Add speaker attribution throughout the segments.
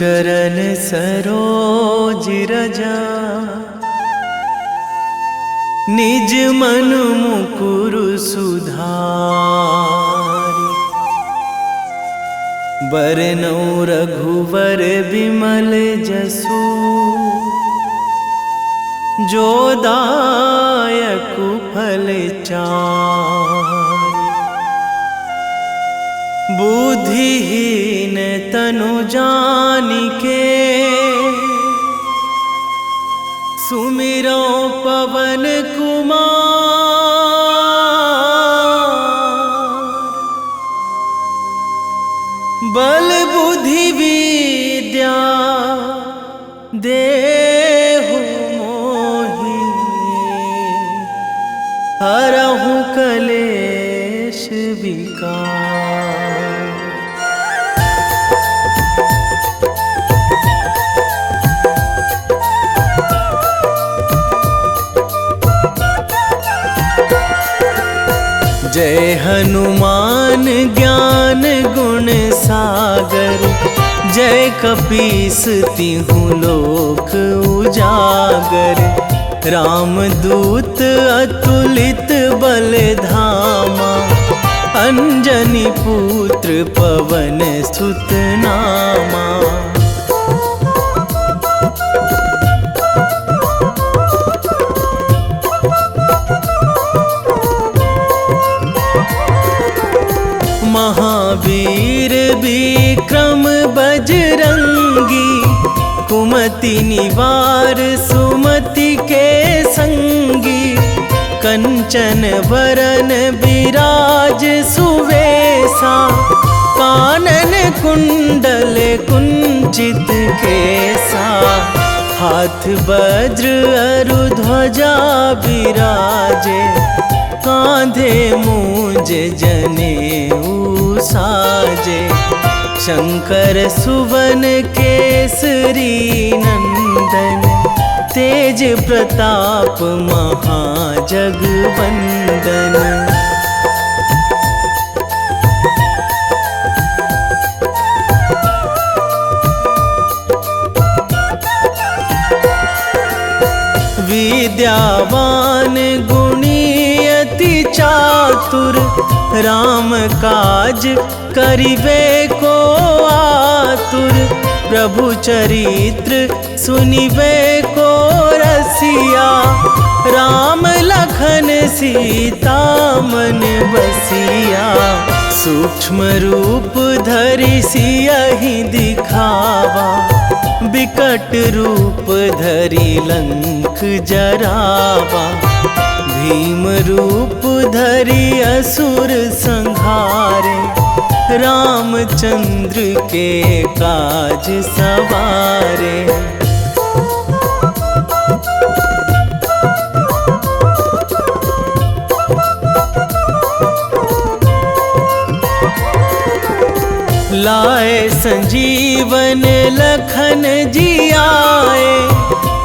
Speaker 1: चरण सरोज रजा, निज मन मुकुर सुधारि। बरनौ रघुवर बिमल जसु, जो दायक फल चारि। बुद्धिहीन तनु जानिके, सुमिरो पवन कुमार। बल बुद्धि विद्या देहु मोहि, हरहु कलेश विकार। जय हनुमान ज्ञान गुण सागर, जय कपीस तिहु लोक उजागर। रामदूत अतुलित बल धामा, अंजनी पुत्र पवन सुत नामा। महावीर विक्रम बजरंगी, कुमति निवार सुमति के संगी। कंचन वरन विराज सुवेशा, कानन कुंडल कुंचित केसा। हाथ वज्र अरु ध्वजा विराजे, कांधे मूंज जनेऊ साजे। शंकर सुवन केसरी नंदन, तेज प्रताप महाजगवंदन। विद्यावान गुणी अति चातुर, राम काज करिबे को आतुर। प्रभु चरित्र सुनिबे को रसिया, राम लखन सीता मन बसिया। सूक्ष्म रूप धरि सियहि दिखावा, बिकट रूप धरि लंक जरावा। भीम रूप धरि असुर संहारे, रामचंद्र के काज सवारे। लाए संजीवन लखन जियाए,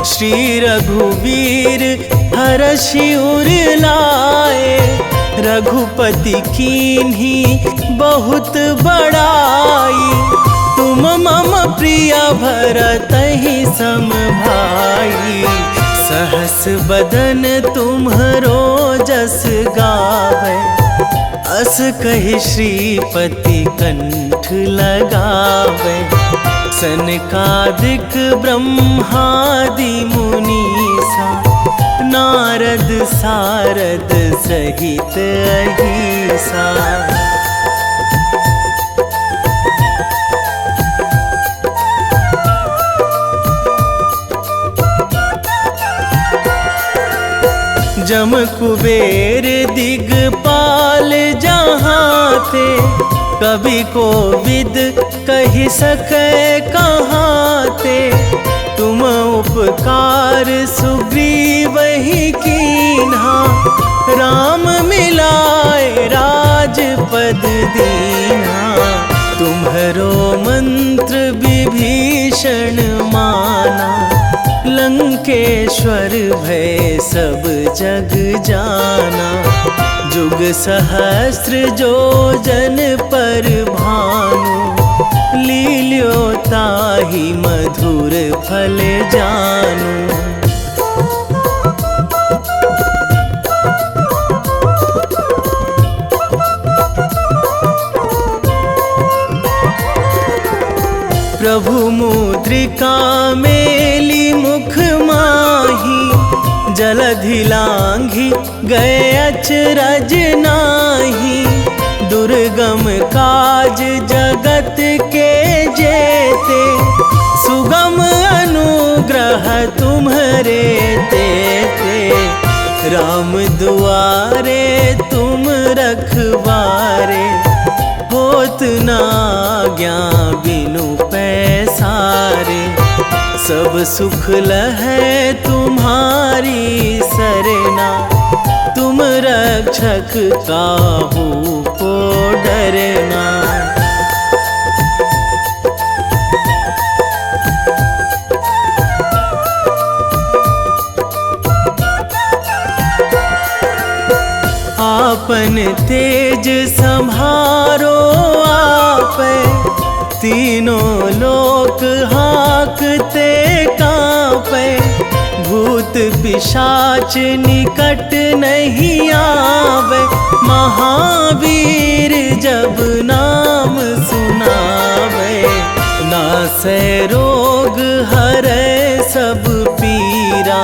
Speaker 1: श्री रघुवीर हरषि उर लाए। रघुपति कीन्ही बहुत बड़ाई, तुम मम प्रिय भरतहि सम भाई। सहस बदन तुम्हरो जस गावै, अस कहि श्रीपति कंठ लगावै। सनकादिक ब्रह्मादि मुनीसा, नारद सारद सहित अहिसा। जम कुबेर दिगपाल जहाँ थे, कवि कोविद कहि सकै कहाँ थे। तुम उपकार सुग्रीवहि कीन्हा, राम मिलाए राजपद दीन्हा। तुम्हरो मंत्र विभीषण माना, लंकेश्वर भय सब जग जाना। जुग सहस्त्र जो जन पर भानु, लील्यो ताहि मधुर फल जानू। प्रभु मुद्रिका मेली मुख माही, जलधि लांघी गए अचरज नाही। दुर्गम काज जगत के जेते, सुगम अनुग्रह तुम्हरे तेते। राम दुआरे तुम रखवारे, होत ना आज्ञा बिनु पैसारे। सब सुख लहै तुम्हारी सरना, तुम रक्षक काहू को डरना। आपन तेज संभारो आपै, तीनों लोक हाँकते कांपै। भूत पिशाच निकट नहीं आवे, महावीर जब नाम सुनावे। नासै रोग हरै सब पीरा,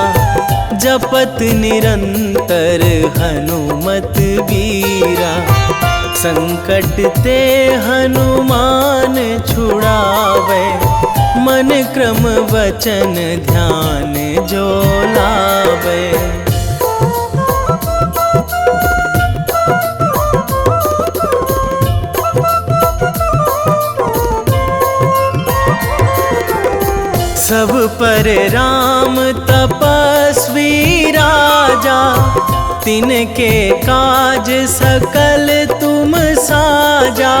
Speaker 1: जपत निरंतर हनुमत बीरा। संकट ते हनुमान छुड़ावे, मन क्रम वचन ध्यान जो लावे। सब पर राम तपस्वी राजा, तिनके काज सकल तुम साजा।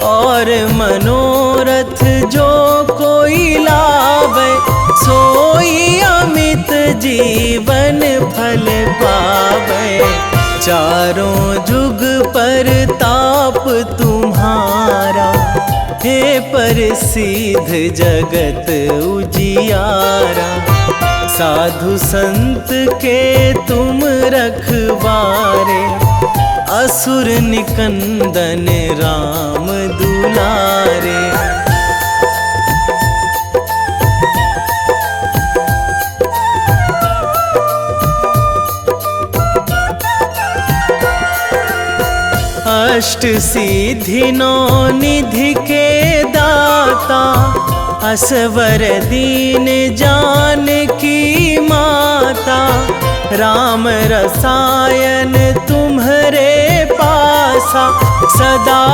Speaker 1: और मनोरथ जो कोई लावे, सोई अमित जीवन फल पावे। चारों जुग पर ताप तुम्हारा, हे प्रसिद्ध जगत उजियारा। साधु संत के तुम रखवारे, असुर निकंदन राम दुलारे। अष्ट सिद्धि नौ निधि के दाता, असवर दीन जानकी माता। राम रसायन तुम्हरे पासा, सदा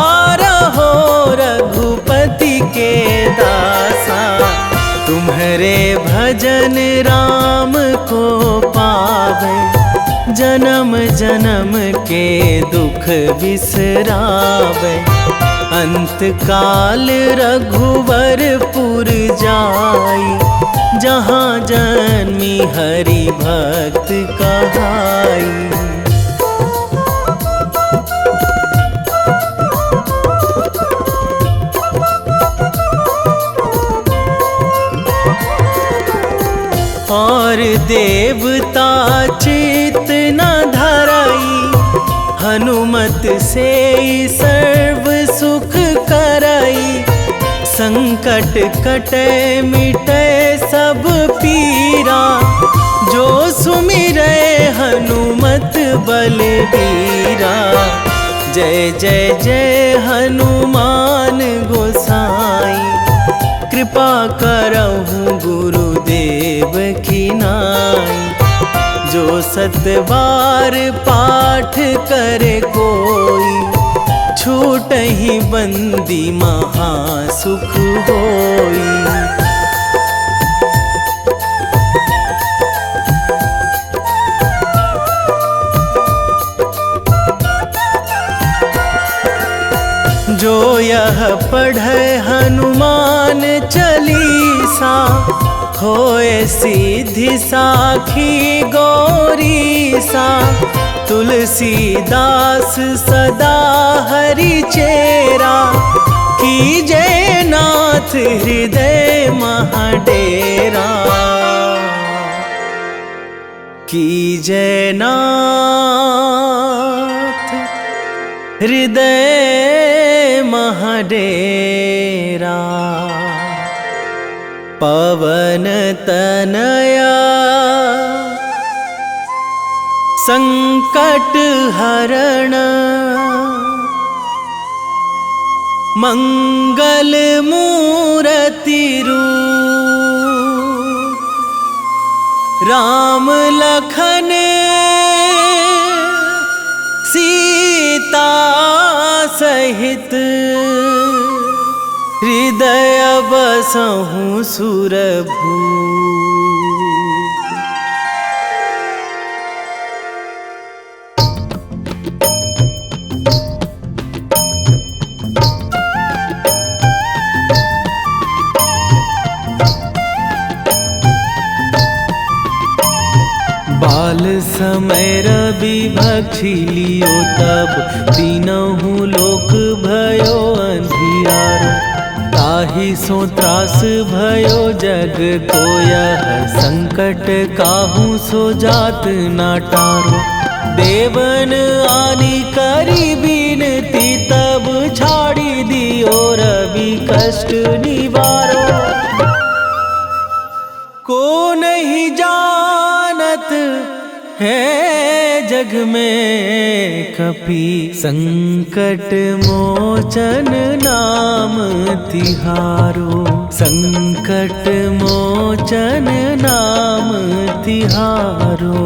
Speaker 1: रहो रघुपति के दासा। तुम्हरे भजन राम को पावे, जन्म जन्म के दुख बिसरावे। अंत काल रघुवरपुर जाई, जहाँ जन्मी हरि भक्त कहाई। और देवता चित न धराई, हनुमत से सर्व सुख कराई। संकट कटे मिटे सब पीरा, जो सुमिरै हनुमत बलबीरा। जय जय जय हनुमान गोसाई, कृपा करहु गुरुदेव की नाई। जो सतबार पाठ करे कोई, छूटहि बंदी महासुख होई। जो यह पढ़े हनुमान चालीसा, होए सिद्धि साखी गौरीसा। तुलसीदास सदा हरि चेरा, कीजे नाथ हृदय महाडेरा, कीजे नाथ हृदय महाडेरा। पवन तनया संकट हरण, मंगल मूर्ति रूप, राम लखन सीता सहित, हृदय बसहु सुरभूप। बाल समय रवि भक्षी लियो तब, तीनहु लोक भयो अंधियारो। ताहि सो त्रास भयो जग को यह, संकट काहू सो जात ना टारो। देवन आनी करी बिनती तब, छाड़ी दियो रवि कष्ट निवारो। को नहीं जानत है जग में कपि, संकट मोचन नाम तिहारो। संकट मोचन नाम तिहारो।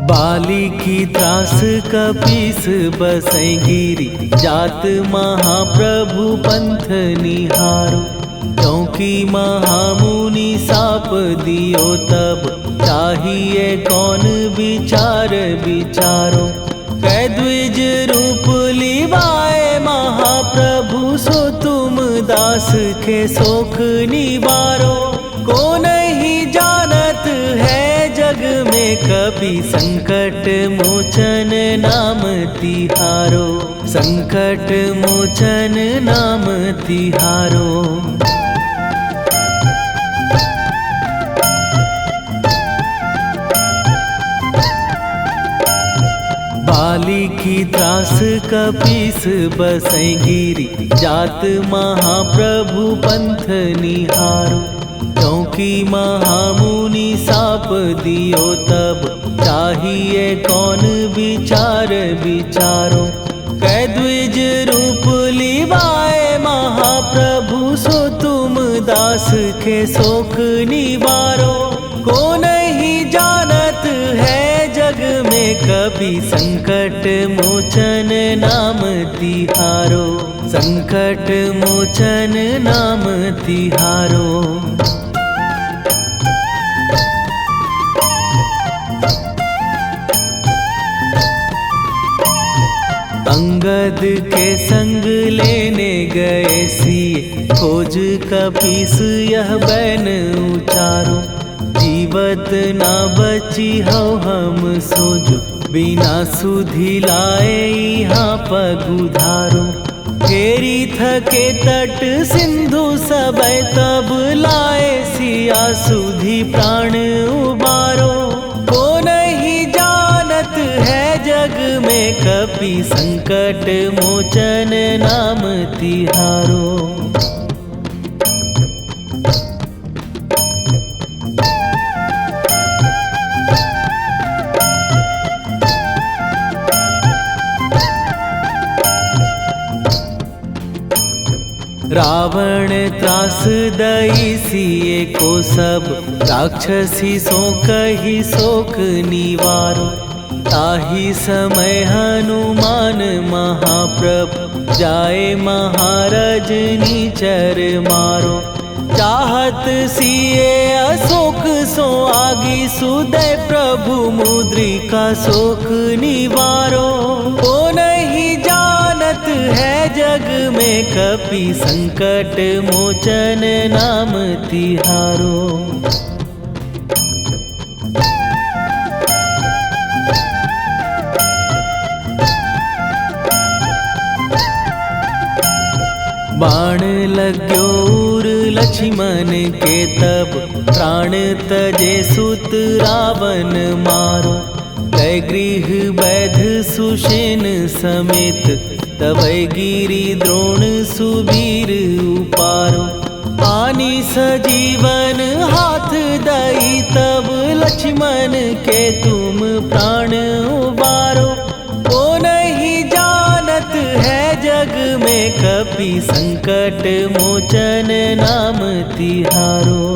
Speaker 1: बाली की त्रास कपीस बसै गिरी, जात महाप्रभु पंथ निहारो। क्योंकि महामुनि साप दियो तब, चाहिए कौन विचार विचारो। कै द्विज रूप लिवाए महाप्रभु, सो तुम दास के शोक निवारो। को नहीं जानत है जग में कपि, संकट मोचन नाम तिहारो। संकट मोचन नाम तिहारो। बाली की त्रास कपीस बसै गिरी, जात महाप्रभु पंथ निहारो। क्योंकि महामुनि साप दियो तब, चाहिए कौन विचार विचारो। कै द्विज रूप लिवाए महाप्रभु, सो तुम दास के शोक निवारो। को नहीं जानत है जग में कपि, संकट मोचन नाम तिहारो। संकट मोचन नाम तिहारो। अंगद के संग लेने गए सिए, खोज कपीस यह बैन उचारो। जीवत ना बची हो हम सोजो, बिना सुधि लाए यहाँ पगुधारो। फेरी थके तट सिंधु सबे, तब लाए सिया सुधि प्राण उबारो। को नहीं जानत है जग में कपि, संकट मोचन नाम तिहारो। रावण त्रास दई सिए को सब, राक्षसी सो कही शोक निवारो। ताहि समय हनुमान महाप्रभु, जाए महाराज नीचर मारो। चाहत सिए अशोक सो आगी, सुदय प्रभु मुद्रिका शोक निवारो। को नहीं जानत है जग में कपि संकट मोचन नाम तिहारो। बाण लग्यो उर लक्ष्मण के तब प्राण तजे सुत रावण मारो। कै गृह वैध सुषेण समेत तबै गिरि द्रोण सुबीर उपारो। आनी सजीवन हाथ दई तब लक्ष्मण के तुम प्राण उबारो। ओ नहीं जानत है जग में कपि संकट मोचन नाम तिहारो।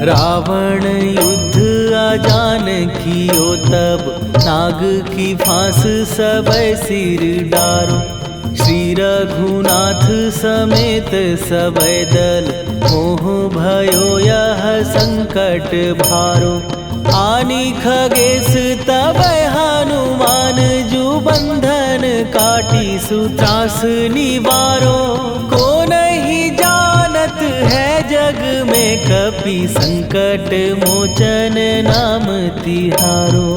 Speaker 1: रावण युद्ध आजान कियो तब नाग की फांस सबै सिर डारो। श्री रघुनाथ समेत सबै दल मोह भयो यह संकट भारो। आनी खगेश तबै हनुमान जु बंधन काटी सुत्रास निवारो। को नहीं जानत है जग में कपि संकट मोचन नाम तिहारो।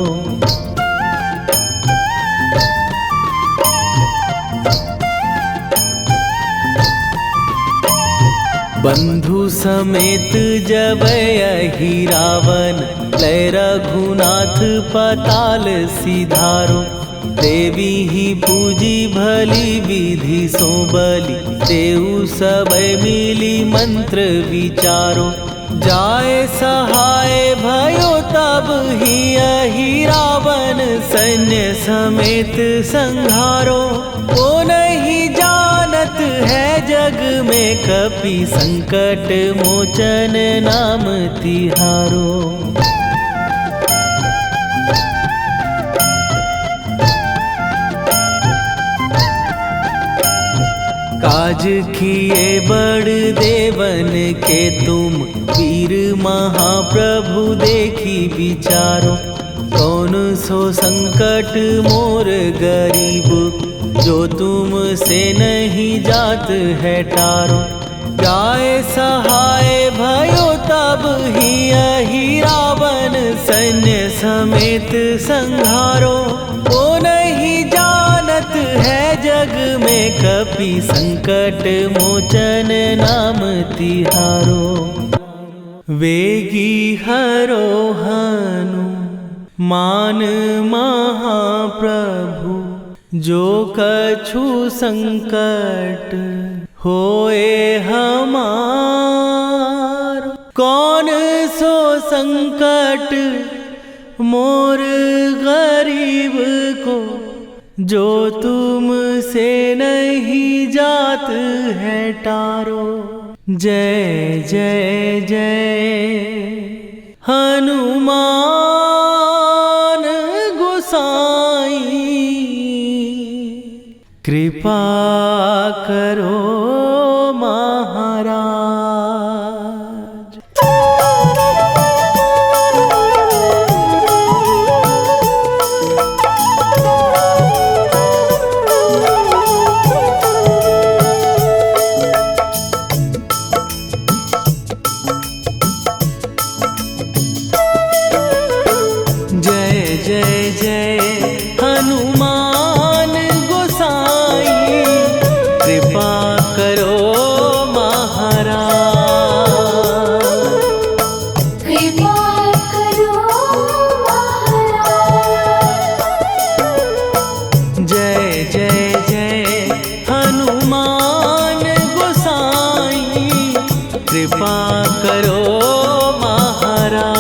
Speaker 1: बंधु समेत जबै अहि रावण लय रघुनाथ पताल सिधारो। देवी ही पूजी भली विधि सो बलि तेउ सबै मिली मंत्र विचारो। जाय सहाय भयो तब ही अहि रावण सैन्य समेत संहारो। ओ नहीं जानत है जग में कपि संकट मोचन नाम तिहारो। काज किए बड़ देवन के तुम वीर महाप्रभु देखी विचारो। कौन सो संकट मोर गरीब जो तुम से नहीं जात है टारो। जाय सहाय भयो तब ही अहि रावण सैन्य समेत संहारो। ओ नहीं जानत है जग में कपि संकट मोचन नाम तिहारो। वेगी हरो हनु मान महाप्रभु जो कछु संकट होए हमार। कौन सो संकट मोर गरीब को जो तुम से नहीं जात है टारो। जय जय जय हनुमान गोसाई कृपा करो महाराज। जय जय हनुमान गोसाई कृपा करो महाराज।
Speaker 2: कृपा करो महाराज।
Speaker 1: जय जय जय हनुमान गोसाई कृपा करो महाराज।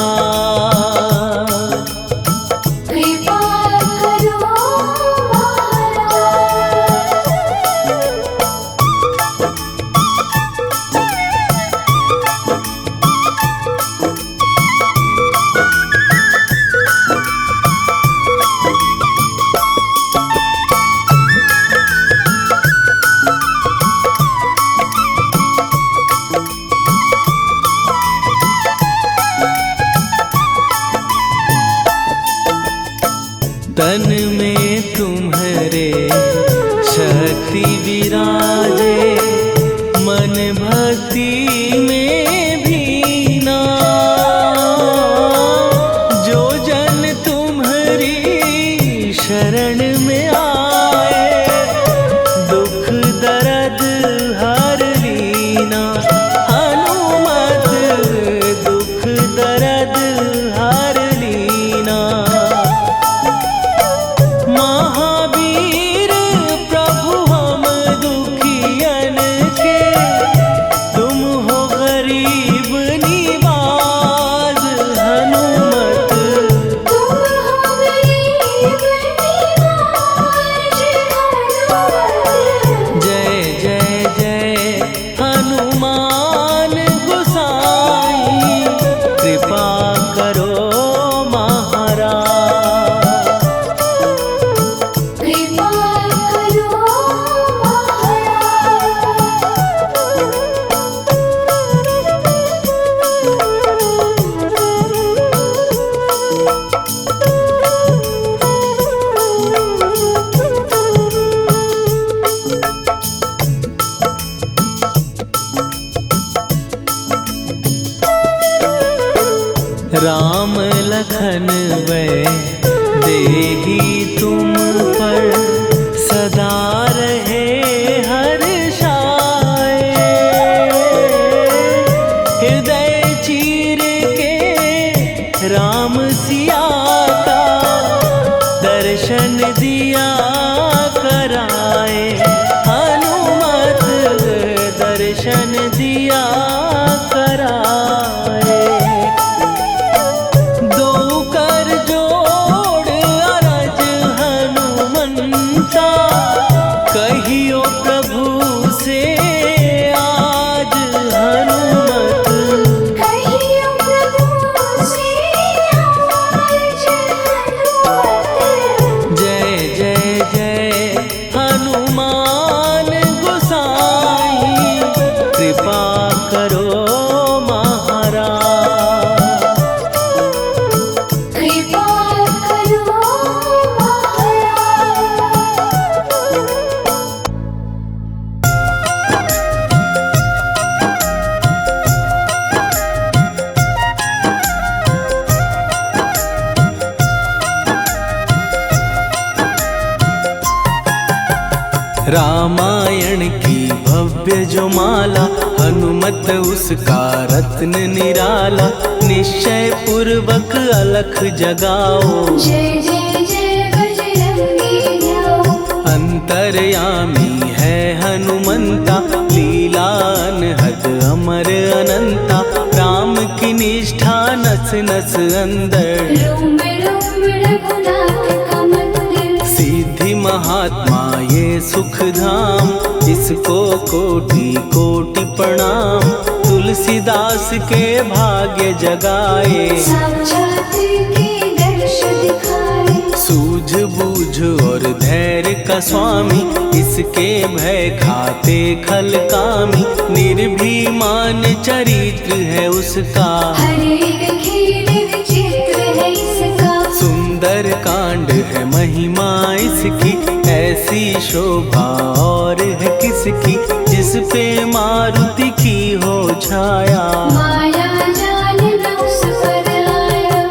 Speaker 1: रामायण की भव्य जो माला, हनुमत उसका रत्न निराला। निश्चय पूर्वक अलख जगाओ,
Speaker 2: जय जय जय बजरंगी जाओ।
Speaker 1: अंतर्यामी है हनुमंता, लीला अनहद अमर अनंता। राम की निष्ठा नस नस अंदर,
Speaker 2: रोम रोम रघुनाथ का मंदिर।
Speaker 1: सिद्धि महात्मा ये सुख धाम, इसको कोटि कोटि प्रणाम। तुलसीदास के भाग्य जगाए,
Speaker 2: साक्षात के दर्श दिखाए।
Speaker 1: सूझबूझ और धैर्य का स्वामी, इसके भय खाते खल कामी। निर्भीमान चरित्र है उसका,
Speaker 2: हर एक खेल विचित्र है इसका।
Speaker 1: सुंदर कांड है महिमा इसकी। ऐसी शोभा और है किसकी, जिस पे मारुति की हो छाया।
Speaker 2: माया जाल न उस पर आया।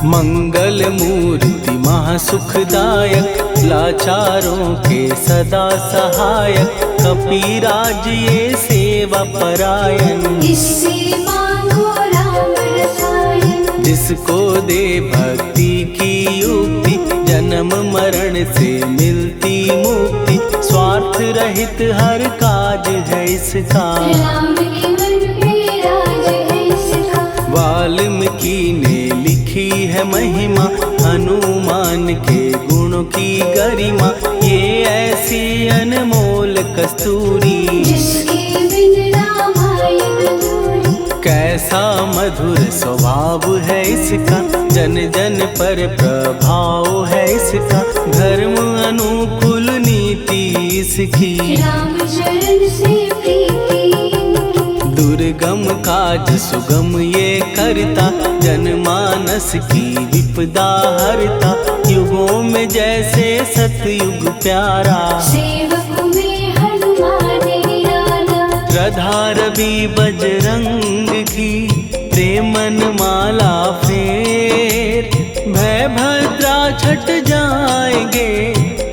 Speaker 1: मंगल मूर्ति महासुखदायक, लाचारों के सदा सहायक। कपिराज ये सेवा परायण,
Speaker 2: इससे मांगो राम रसायन।
Speaker 1: जिसको दे भक्ति की युक्ति, जन्म मरण से मिलती मुक्ति। स्वार्थ रहित हर काज है इसका,
Speaker 2: राम के मन पे राज है इसका।
Speaker 1: वाल्मीकि ने लिखी है महिमा, हनुमान के गुणों की गरिमा। ये ऐसी अनमोल कस्तूरी,
Speaker 2: जिसके बिन रामायण अधूरी।
Speaker 1: कैसा मधुर स्वभाव है इसका, जन जन पर प्रभाव है इसका। धर्म अनुकूल नीति इसकी,
Speaker 2: राम चरण से प्रीति इनकी।
Speaker 1: दुर्गम काज सुगम ये करता, जनमानस की विपदा हरता। युगों में जैसे सतयुग प्यारा,
Speaker 2: सेवक में हनुमान निराला।
Speaker 1: श्रद्धा रवि बजरंग की, प्रेमन माला फेर। भय भद्रा छट जाएंगे,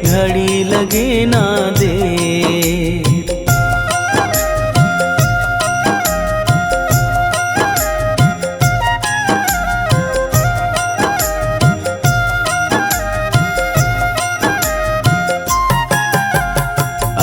Speaker 1: घड़ी लगे ना देर।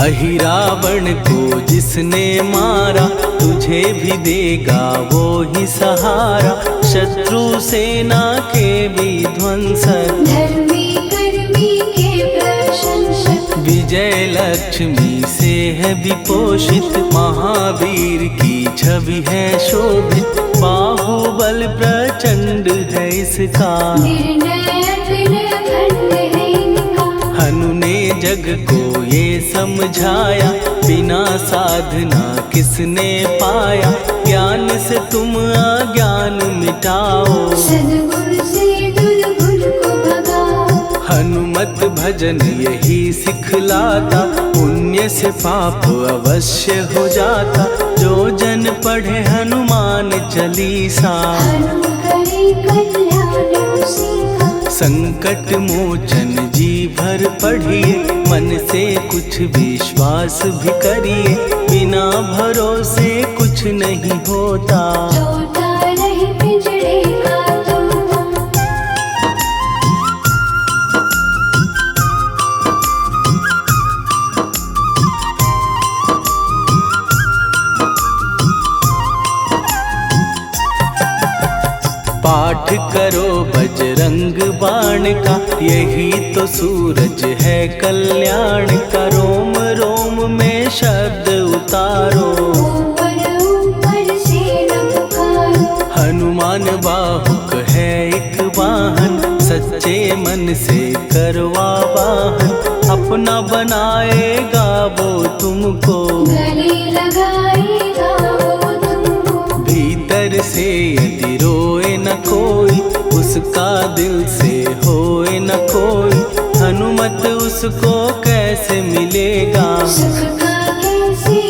Speaker 1: अहिरावण को जिसने मारा, तुझे भी देगा वो ही सहारा। शत्रु सेना के विध्वंसक,
Speaker 2: धर्मी कर्मी के प्रशंसक।
Speaker 1: विजय लक्ष्मी से है विपोषित, महावीर की छवि है शोभित। बाहुबल प्रचंड है इसका,
Speaker 2: निर्णय अखंड है इनका।
Speaker 1: हनु ने जग को ये समझाया, बिना साधना किसने पाया। ज्ञान से तुम अज्ञान मिटाओ,
Speaker 2: सद्गुण से दुर्गुण को भगाओ।
Speaker 1: हनुमत भजन यही सिखलाता, पुण्य से पाप अवश्य हो जाता। जो जन पढ़े हनुमान चालीसा,
Speaker 2: हनु करे कल्याण उसी का।
Speaker 1: संकट मोचन जी भर पढ़िए, मन से कुछ विश्वास भी करिए। बिना भरोसे कुछ नहीं होता,
Speaker 2: तोता रहे पिंजड़े का तोता।
Speaker 1: पाठ करो बजरंग बाण का, यही तो सूरज है कल्याण का। रोम रोम में शब्द उतारो,
Speaker 2: ऊपर ऊपर से न पुकारो।
Speaker 1: हनुमान बाहुक है एक वाहन, सच्चे मन से करवा वाहन। अपना बनाएगा वो तुमको,
Speaker 2: गले लगाएगा वो तुमको।
Speaker 1: भीतर से यदि रोए न कोई, उसका दिल से होए न कोई। हनुमत उसको कैसे मिलेगा,
Speaker 2: सुख का कैसे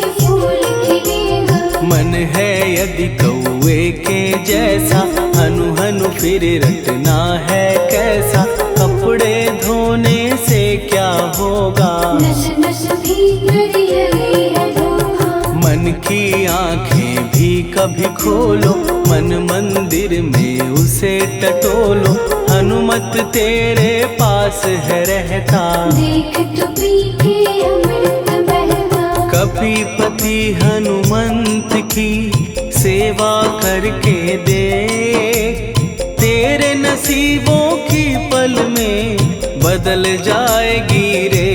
Speaker 1: जैसा, हनु हनु फिर रटना है कैसा, कपड़े धोने से क्या होगा,
Speaker 2: नस नस भीतर यही है धोखा।
Speaker 1: मन की आंखें भी कभी खोलो, मन मंदिर में उसे टटोलो, हनुमत तेरे पास है रहता,
Speaker 2: देख तो पी के अमृत बहता।
Speaker 1: कपीपति हनुमंत की सेवा करके दे, तेरे नसीबों की पल में बदल जाएगी रे।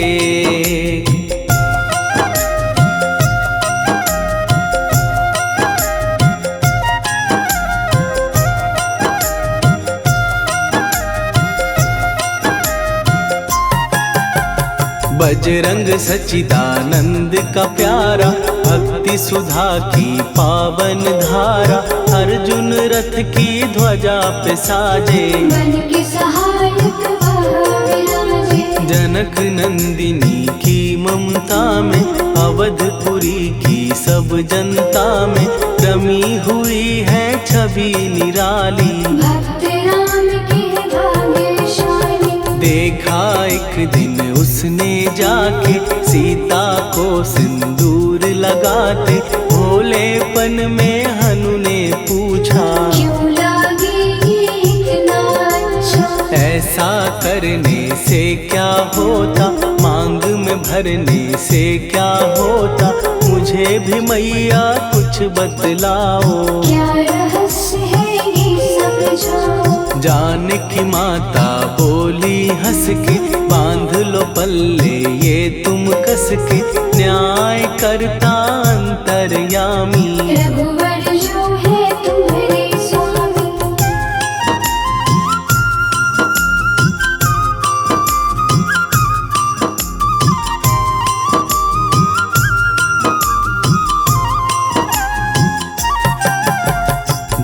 Speaker 1: बजरंग सच्चिदानंद का प्यारा, भक्ति सुधा की पावन धारा, अर्जुन रथ की ध्वजा पे साजे,
Speaker 2: मन के सहायक वह विराजे।
Speaker 1: जनक नंदिनी की ममता में, अवधपुरी की सब जनता में, रमी हुई है छवि निराली,
Speaker 2: भक्त राम के भाग्यशाली।
Speaker 1: देखा एक दिन उसने जाके, सीता को सिंदूर लगाते, भोलेपन में हनु ने पूछा,
Speaker 2: क्यों लागे ये इतना अच्छा।
Speaker 1: ऐसा करने से क्या होता, मांग में भरने से क्या होता, मुझे भी मैया कुछ बतलाओ,
Speaker 2: क्या रहस्य है ये समझाओ।
Speaker 1: जानकी माता बोली हंस के, बांध लो पल्ले ये तुम कस के, न्याय करता अंतर्यामी,
Speaker 2: रघुवर जो है तुम्हारे स्वामी।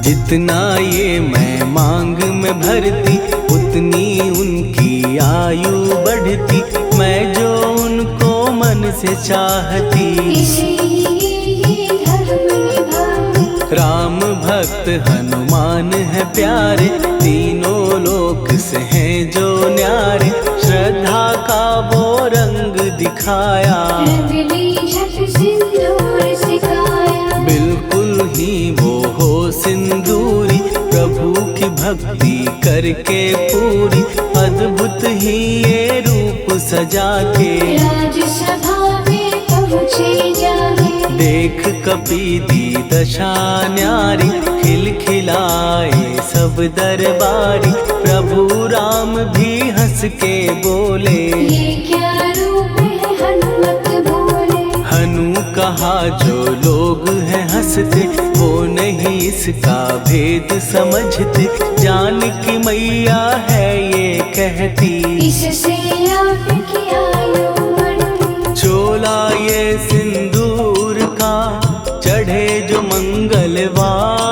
Speaker 1: जितना ये मैं मांग में भरती, उतनी उनकी आयु बढ़ती, मैं जो उनको मन से चाहती,
Speaker 2: इसलिए धर्म निभाती।
Speaker 1: राम भक्त हनुमान है प्यारे, तीनों लोक से हैं जो न्यारे, श्रद्धा का वो रंग दिखाया,
Speaker 2: रंगली झट सिंदूर सिखाया।
Speaker 1: बिल्कुल ही वो हो सिंदूरी, प्रभु की भक्ति करके पूरी, अद्भुत ही ये रूप सजा के,
Speaker 2: राजसभा में पहुँचे जाके।
Speaker 1: देख कपी दी दशा न्यारी, खिलखिलाए सब दरबारी, प्रभु राम भी हंस के बोले,
Speaker 2: ये क्या रूप है हनुमत बोले।
Speaker 1: हनु कहा जो लोग हैं हंसते, वो नहीं इसका भेद समझते, जानकी मैया है ये कहती,
Speaker 2: इससे आपकी आयु बढ़ती।
Speaker 1: चोला ये सिंदूर का चढ़े जो मंगलवार,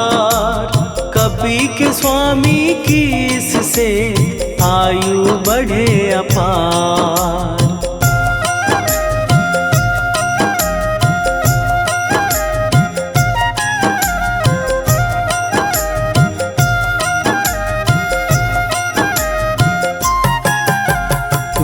Speaker 1: कपी के स्वामी की इससे आयु बढ़े अपार।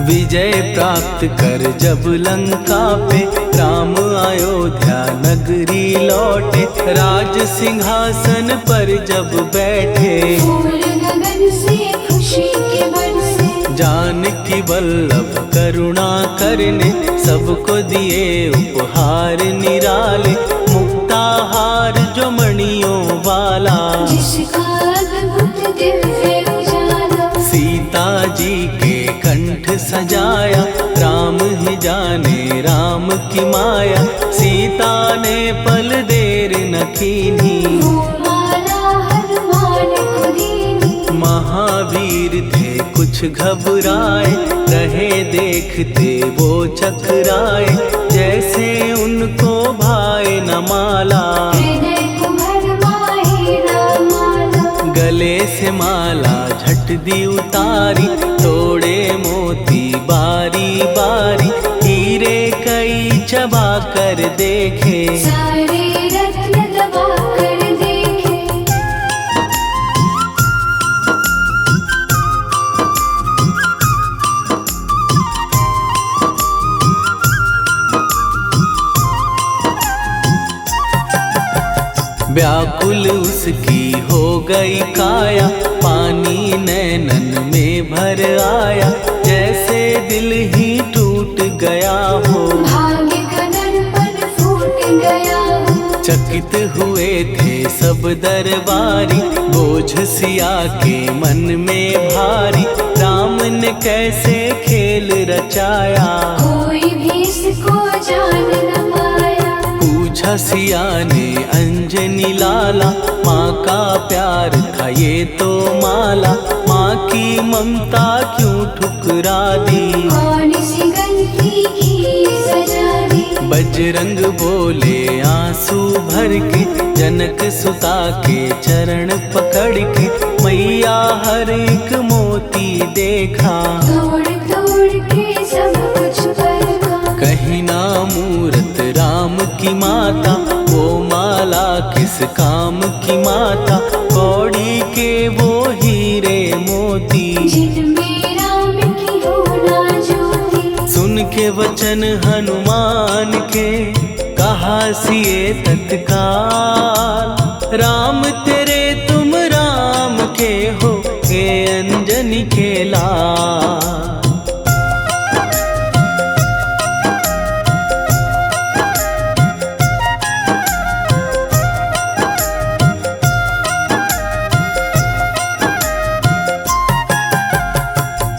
Speaker 1: विजय प्राप्त कर जब लंका पे, राम अयोध्या नगरी लौटे, राज सिंहासन पर जब बैठे,
Speaker 2: फूल गगन से खुशी के बरसे।
Speaker 1: जानकी वल्लभ करुणा करने, सबको दिए उपहार निराले, मुक्ताहार जो मणियों वाला,
Speaker 2: जिसका अद्भुत दिव्य उजाला।
Speaker 1: सीता जी के कंठ सजाया, राम ही जाने राम की माया, सीता ने पल देर न कीन्ही,
Speaker 2: वो माला हनुमान को दीनी।
Speaker 1: महावीर थे कुछ घबराए, रहे देखते वो चकराए, जैसे उनको भाए न माला,
Speaker 2: हृदय को भरमाए रामाला।
Speaker 1: गले से माला झट दी उतारी, तोड़े मोती बारी बारी, हीरे कई चबा कर देखे,
Speaker 2: सारे रत्न दबा कर देखे।
Speaker 1: व्याकुल उसकी हो गई काया, पानी नैनन में भर आया, जैसे दिल ही टूट गया हो।
Speaker 2: भाग्य का दर्पण फूट गया हो।
Speaker 1: चकित हुए थे सब दरबारी, बोझ सिया के मन में भारी, राम ने कैसे खेल रचाया,
Speaker 2: कोई भी इसको जान न पाया।
Speaker 1: पूछा सिया ने अंजनी लाला, माँ का प्यार था ये तो माला, माँ की ममता क्यों ठुकरा दी,
Speaker 2: कौन सी गलती की सजा दी।
Speaker 1: बजरंग बोले आंसू भर के, जनक सुता के चरण पकड़ के, मैया हर एक मोती देखा,
Speaker 2: तोड़ तोड़ के सब कुछ परखा।
Speaker 1: कहीं ना मूरत राम की माता, वो माला किस काम की माता, कौड़ी के वो हीरे मोती,
Speaker 2: जिनमें राम की हो ना ज्योति।
Speaker 1: सुन के वचन हनुमान के, कहा सिए तत्काल, राम तेरे तुम राम के हो, हे अंजनी के लाल।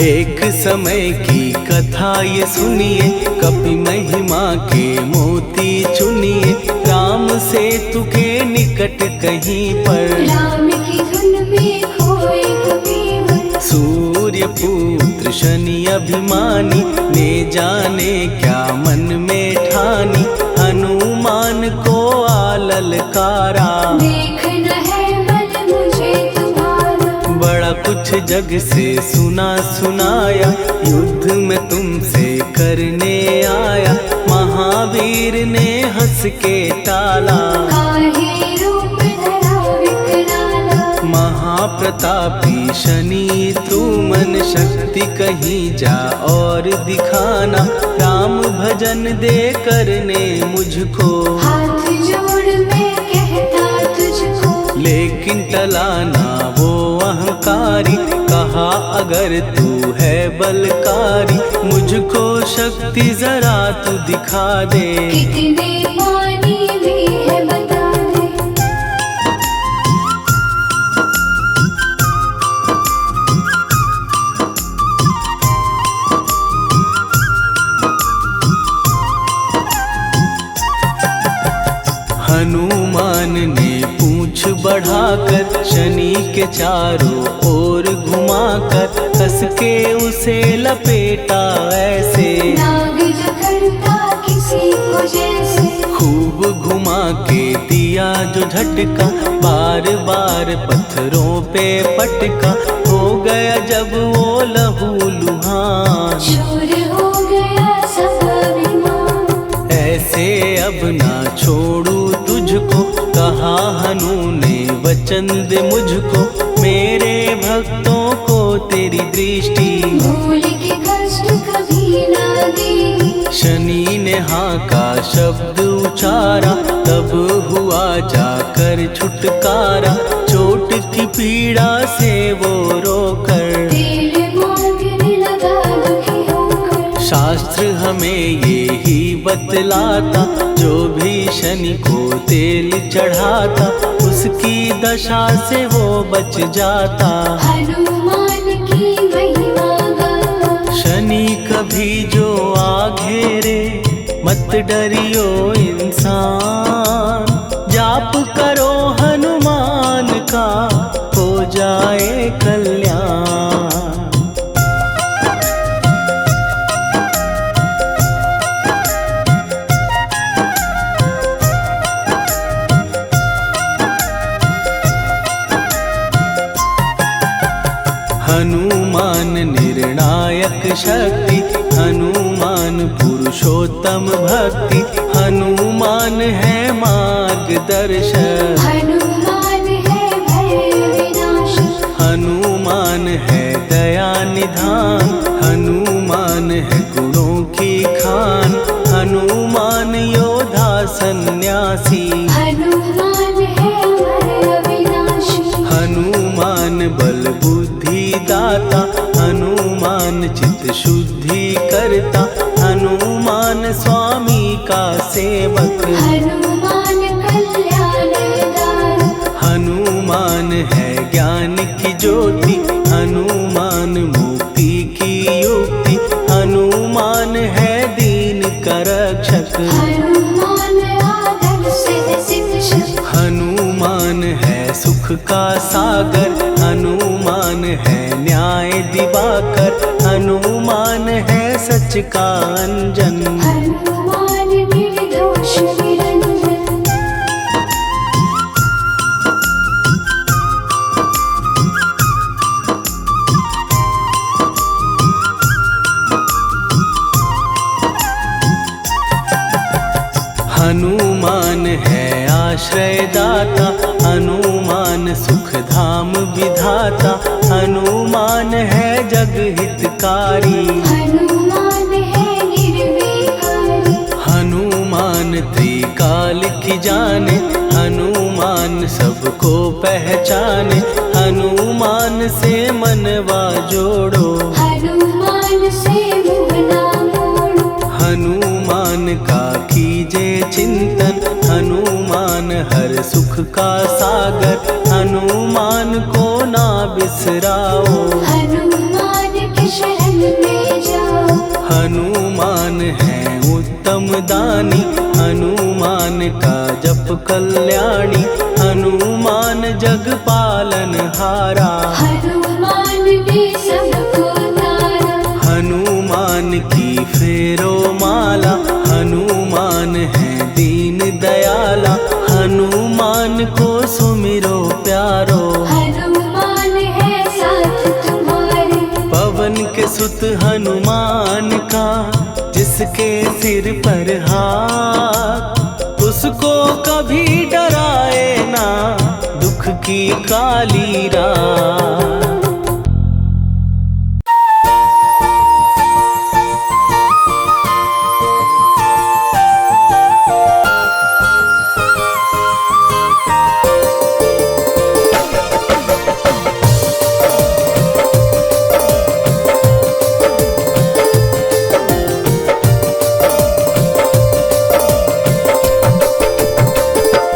Speaker 1: एक समय की कथा ये सुनिए, कपि महिमा के मोती चुनिए, राम सेतु के निकट कहीं पर,
Speaker 2: राम की धुन में खोए कबीर।
Speaker 1: सूर्य पुत्र शनि अभिमानी, ने जाने क्या मन में ठानी, हनुमान को आललकारा,
Speaker 2: देखना है बल मुझे तुम्हारा।
Speaker 1: बड़ा कुछ जग से सुना सुनाया, युद्ध में तुमसे करने आया, महावीर ने हंस के टाला,
Speaker 2: काहे रूप धरा विकराला।
Speaker 1: महाप्रतापी शनि तू मन शक्ति कहीं जा और दिखाना, राम भजन दे करने मुझको,
Speaker 2: हाथ जोड़ मैं कहता तुझको।
Speaker 1: लेकिन टलाना वो अहंकारी, कहा अगर तू है बलकारी, मुझको शक्ति जरा तू दिखा दे,
Speaker 2: कितने पानी भी है बता दे।
Speaker 1: हनुमान ने पूंछ बढ़ाकर, शनि के चारों ओर घुमाकर, कस के उसे लपेटा ऐसे,
Speaker 2: नाग जो करता किसी को जैसे।
Speaker 1: खूब घुमा के दिया जो झटका, बार बार पत्थरों पे पटका, हो गया जब वो लहू लुहान,
Speaker 2: चूर हो गया सब अभिमान।
Speaker 1: ऐसे अब ना छोड़ू तुझको, कहा हनु ने वचन दे मुझको, मेरे भक्तों को तेरी दृष्टि,
Speaker 2: भूल के कष्ट कभी ना देगी।
Speaker 1: शनि ने हाँ का शब्द उचारा, तब हुआ जाकर छुटकारा, चोट की पीड़ा से वो रोकर,
Speaker 2: तेल मांगने लगा दुखी होकर।
Speaker 1: शास्त्र हमें ये ही बतलाता, जो भी शनि को तेल चढ़ाता, उसकी दशा से वो बच जाता,
Speaker 2: हनुमान की महिमा गाता।
Speaker 1: शनि कभी जो आ घेरे, मत डरियो इंसान, जाप करो हनुमान का, हो जाए कल्याण। हनुमान निर्णायक शक्ति, हनुमान पुरुषोत्तम भक्ति, हनुमान है मार्गदर्शक,
Speaker 2: हनुमान है भय विनाशक।
Speaker 1: हनुमान है दया निधान, हनुमान है गुणों की खान, हनुमान योद्धा सन्यासी,
Speaker 2: हनुमान है
Speaker 1: सेवक।
Speaker 2: हनुमान कल्याण दायक,
Speaker 1: हनुमान है ज्ञान की ज्योति, हनुमान मुक्ति की युक्ति, हनुमान है दीन का रक्षक।
Speaker 2: हनुमान आदर्श शिक्षक,
Speaker 1: हनुमान है सुख का सागर, हनुमान है न्याय दिवाकर, हनुमान है सच का अंजन।
Speaker 2: हनुमान निर्दोष निरंजन,
Speaker 1: हनुमान है आश्रय दाता, हनुमान सुख धाम विधाता, हनुमान है जग हितकारी।
Speaker 2: हनुमान है निर्विकारी,
Speaker 1: हनुमान त्रिकाल की जाने, हनुमान सबको पहचाने, हनुमान से मनवा जोड़ो।
Speaker 2: हनुमान से मुँह ना मोड़ो,
Speaker 1: हनुमान का कीजे चिंतन, हनुमान हर सुख का सागर, हनुमान को ना बिसराओ।
Speaker 2: हनुमान के शरण में जाओ।
Speaker 1: हनुमान है उत्तम दानी, हनुमान का जप कल्याणी, हनुमान जग पालन हारा।
Speaker 2: हनुमान ने सबको तारा,
Speaker 1: हनुमान की फेरो माला, हनुमान है दीन दयाला, हनुमान को सुमिरो प्यारो।
Speaker 2: हनुमान है साथ तुम्हारे,
Speaker 1: पवन के सुत हनुमान का, जिसके सिर पर हाथ, उसको कभी डराए ना दुख की काली रात।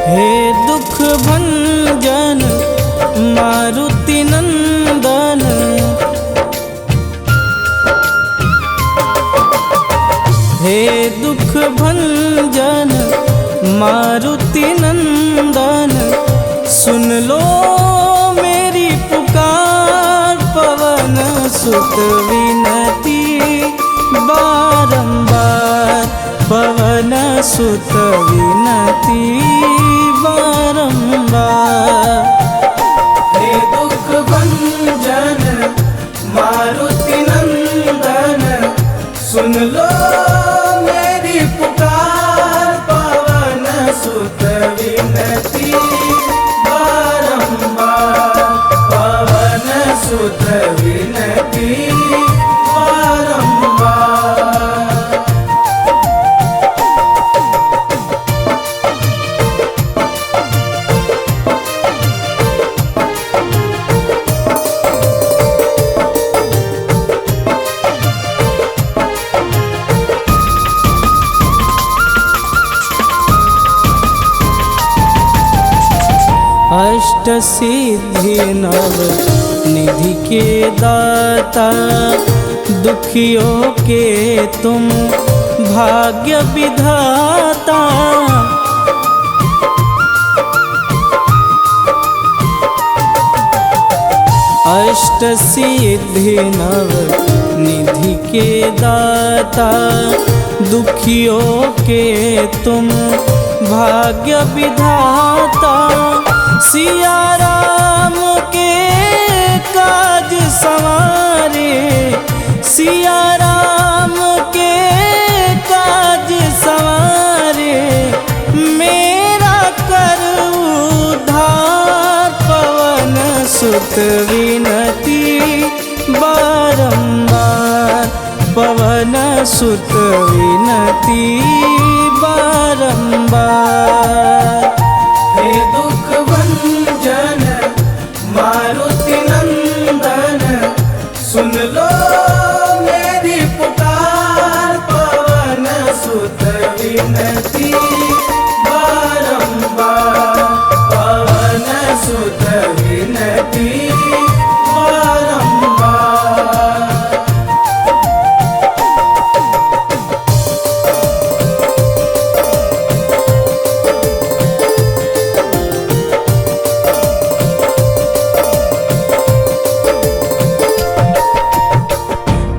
Speaker 1: हे दुख भंजन मारुति नंदन, हे दुख भंजन मारुति नंदन, सुन लो मेरी पुकार, पवन सुत विनती बारंबार, पवन सुत विनती बारंबार। हे दुख भंजन मारुति नंदन, सुन लो मेरी पुकार, पवन सुत विनती बारंबार, पवन सुत विनती बारंबार। अष्ट सिद्धि नव निधि के दाता, दुखियों के तुम भाग्य विधाता। अष्ट सिद्धि नव निधि के दाता, दुखियों के तुम भाग्य विधाता। सिया राम के काज संवारे, सिया राम के काज संवारे, मेरा कर उद्धार, पवन सुत विनती बारंबार, पवन सुत विनती बारंबार। हे दुख भंजन मारुति नंदन, सुन लो मेरी पुकार, पवन सुत विनती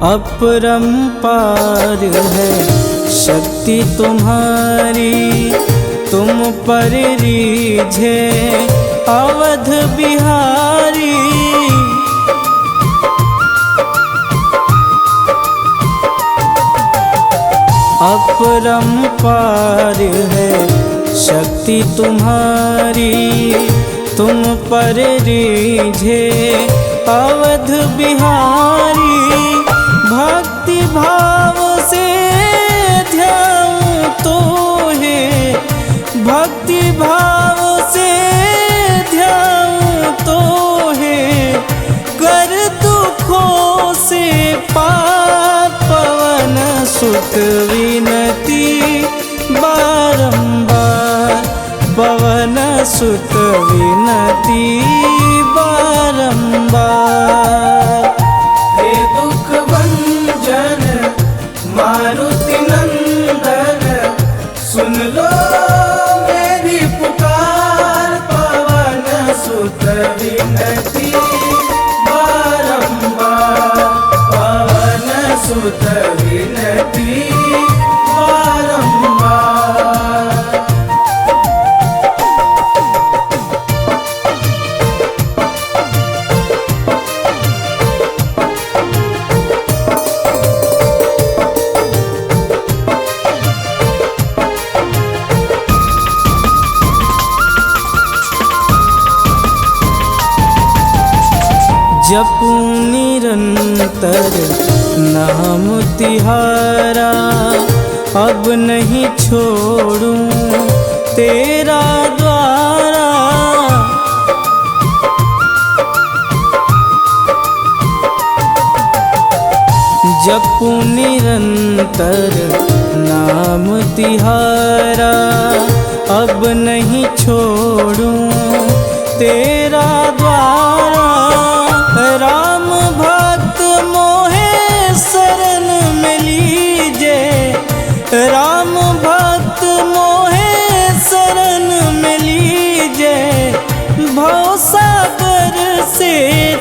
Speaker 1: अपरंपार है शक्ति तुम्हारी, तुम पर रीझे अवध बिहारी। अपरंपार है शक्ति तुम्हारी, तुम पर रीझे अवध बिहारी। भक्ति भाव से ध्याऊं तो है, भक्ति भाव से ध्याऊं तो है, कर दुखों से पार पवन सुत विनती बारंबार, पवन सुत विनती बारंबार।
Speaker 3: हे दुख भंजन मारुति नंदन, सुन लो मेरी पुकार, पवन सुत विनती बारंबार, पवन सुत विनती बारंबार।
Speaker 1: जपूं निरंतर नाम तिहारा, अब नहीं छोड़ूं तेरा द्वारा। जपूं निरंतर नाम तिहारा, अब नहीं छोड़ूं तेरा द्वारा। राम भक्त मोहे शरण में लीजे, राम भक्त मोहे शरण में लीजे। भवसागर से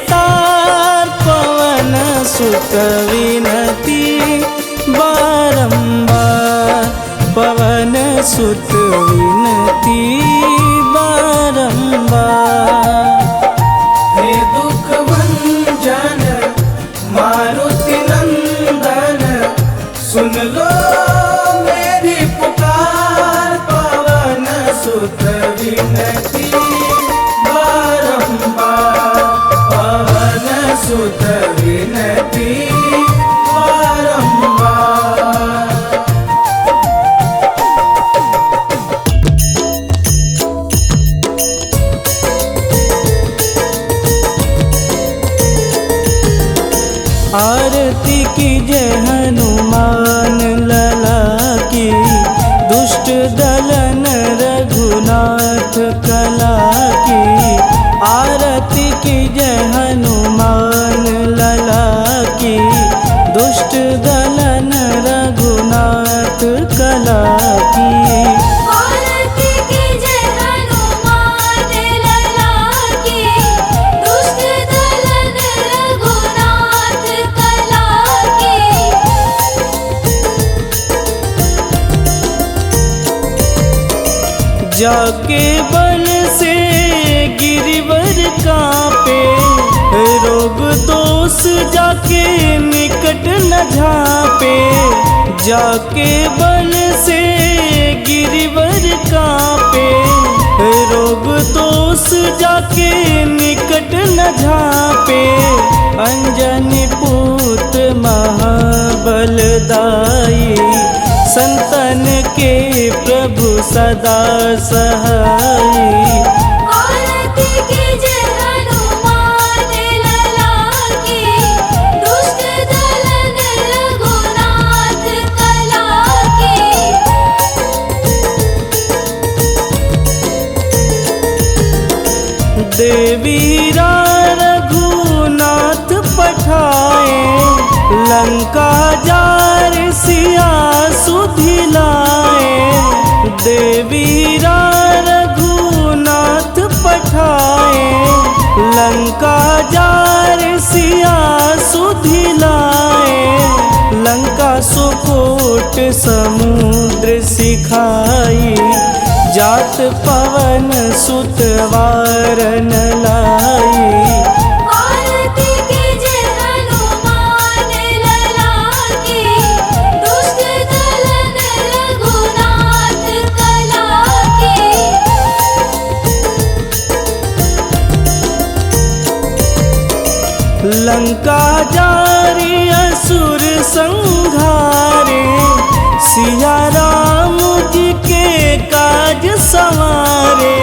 Speaker 1: तार पवन सुत विनती बारंबार, पवन सुत विनती बारंबार।
Speaker 3: हे दुख भंजन मारुति नंदन, सुन लो मेरी पुकार, पवन सुत विनती बारंबार, पवन सुत विनती बारंबार।
Speaker 1: आरती की जय हनुमान लला की, दुष्ट दलन रघुनाथ कला की। आरती की जय हनुमान लला की, दुष्ट दलन रघुनाथ कला की।
Speaker 2: आरती की जय हनुमान लला की, दुष्ट दलन रघुनाथ कला की।
Speaker 1: जाके बल से गिरिवर कांपे, रोग दोष जाके निकट न झांपे। जाके बल से गिरिवर कांपे, रोग दोष जाके निकट न झांपे। अंजनी पुत्र महाबलदाई, संतन के प्रभु सदा सहाई।
Speaker 2: आरती की जय हनुमान लला की, दुष्ट दलन रघुनाथ कला की।
Speaker 1: देवीरा रघुनाथ पठाए, लंका जार सिया सुधिलाए। देवीरा रघुनाथ पठाए, लंका जार सिया सुधिलाए, लंका सुकोट समुद्र सिखाई, जात पवन सुत वारन लाई।
Speaker 2: आरती कीजे हनुमान लला की, दुष्ट दलन रघुनाथ कला की।
Speaker 1: लंका जारी असुर संघारे, सिया राम जी के काज संवारे।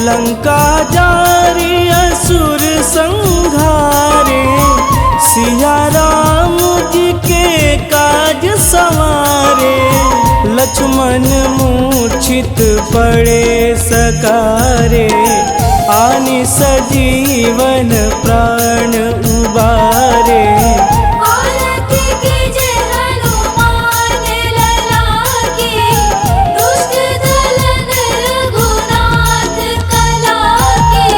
Speaker 1: लंका जारी असुर संघारे, सिया राम जी के काज संवारे। लक्ष्मण मूर्छित पड़े सकारे, आनि सजीवन प्राण उबारे।
Speaker 2: आरती कीजे हनुमान लला की, दुष्ट दलन रघुनाथ कला की।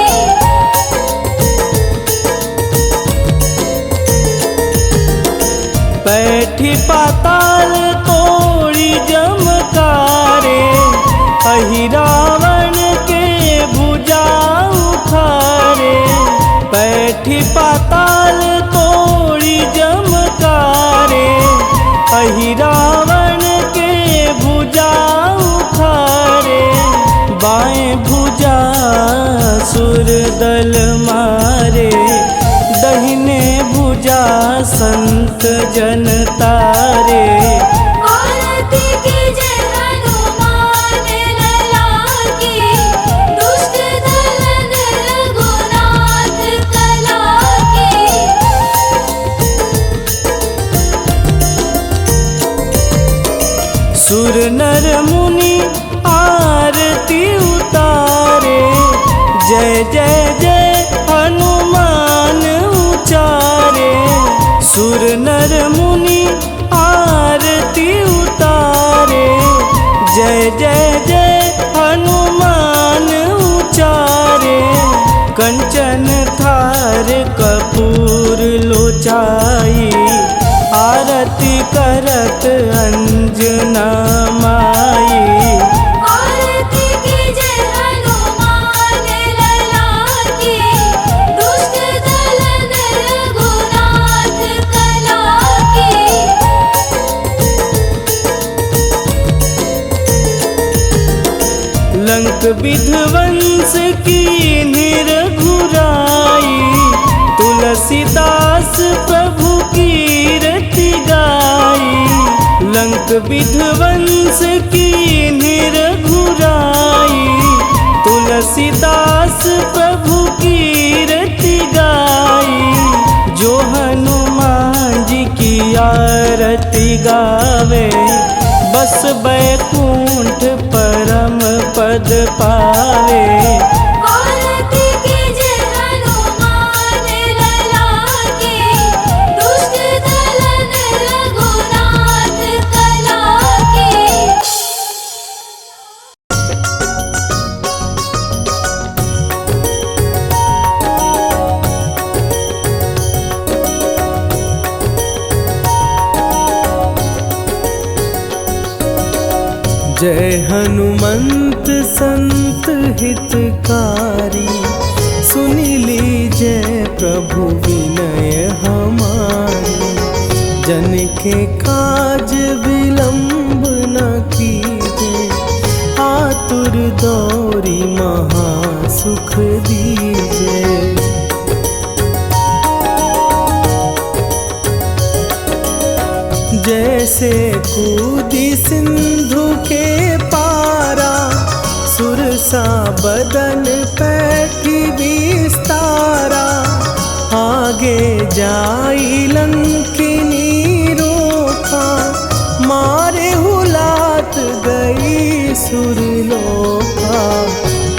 Speaker 1: बैठी पाताल तोड़ी जमकारे, अहि रावण के भुजा उखारे। बैठी पाताल तोड़ी जमकारे, अहि रावण के भुजा उखारे। बाएं भुजा सुर दल मारे, दहिने भुजा संत जन तारे।
Speaker 2: आरती कीजे हनुमान लला की, दुष्ट दलन रघुनाथ कला की।
Speaker 1: सुर नर मुनि आरती उतारे, जय जय जय हनुमान उचारे। सुर नर मुनि आरती उतारे, जय जय जय हनुमान उचारे। कंचन थार कपूर लोचाई, आरती करत अंजना माई।
Speaker 2: आरती कीजे हनुमान लला की, दुष्ट दलन रघुनाथ कला की।
Speaker 1: लंक विध्वंस की निरघुराई, तुलसीदास प्रभु कीरति गाई। लंक विध्वंस की निरघुराई, तुलसीदास प्रभु कीरति गाई। जो हनुमान जी की आरती गावे, बस बैकुंठ परम पद पावे।
Speaker 2: आरती कीजे हनुमान लला की, दुष्ट दलन रघुनाथ कला की।
Speaker 1: जय हनुमंत संत हितकारी, सुनि लीजय प्रभु विनय हमारी। जन के काज विलंब न कीजे, आतुर दौरी महासुख दीजे। जैसे कूदी सिंधु के पारा, सुरसा बदन पैठी विस्तारा। आगे जाई लंकिनी रोका, मारे हुलात गई सुरलोका।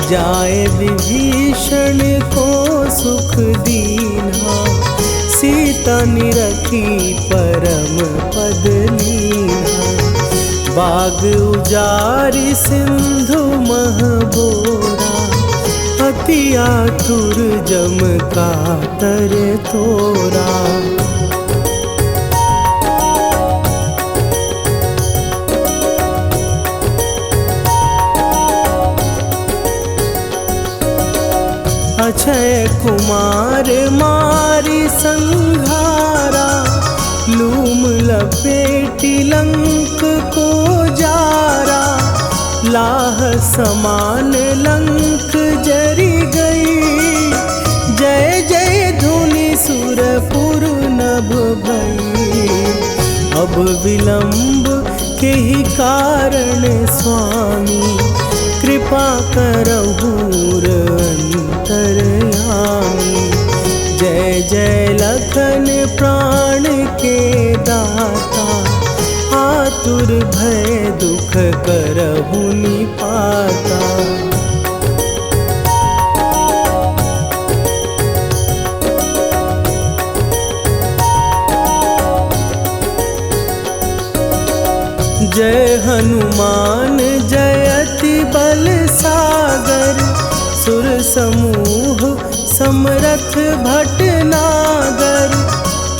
Speaker 1: जाए विभीषण को सुख दीना, सीता निरखी परम पद लीना। बाग उजारि सिंधु महबोरा, अति आतुर जम का तर तोरा। अक्षय कुमार मारी संहारा, लूम लपेटी लंक को जारा। लाह समान लंक जरी गई, जय जय धुनि सुरपुर नभ भई। अब विलंब के ही कारण स्वामी, कृपा करहु अंतरयामी। जय जय लखन प्राण के दाता, आतुर भय दुख करहु निपाता। जय हनुमान जयति बल सागर, सुर समूह समरथ भटनागर।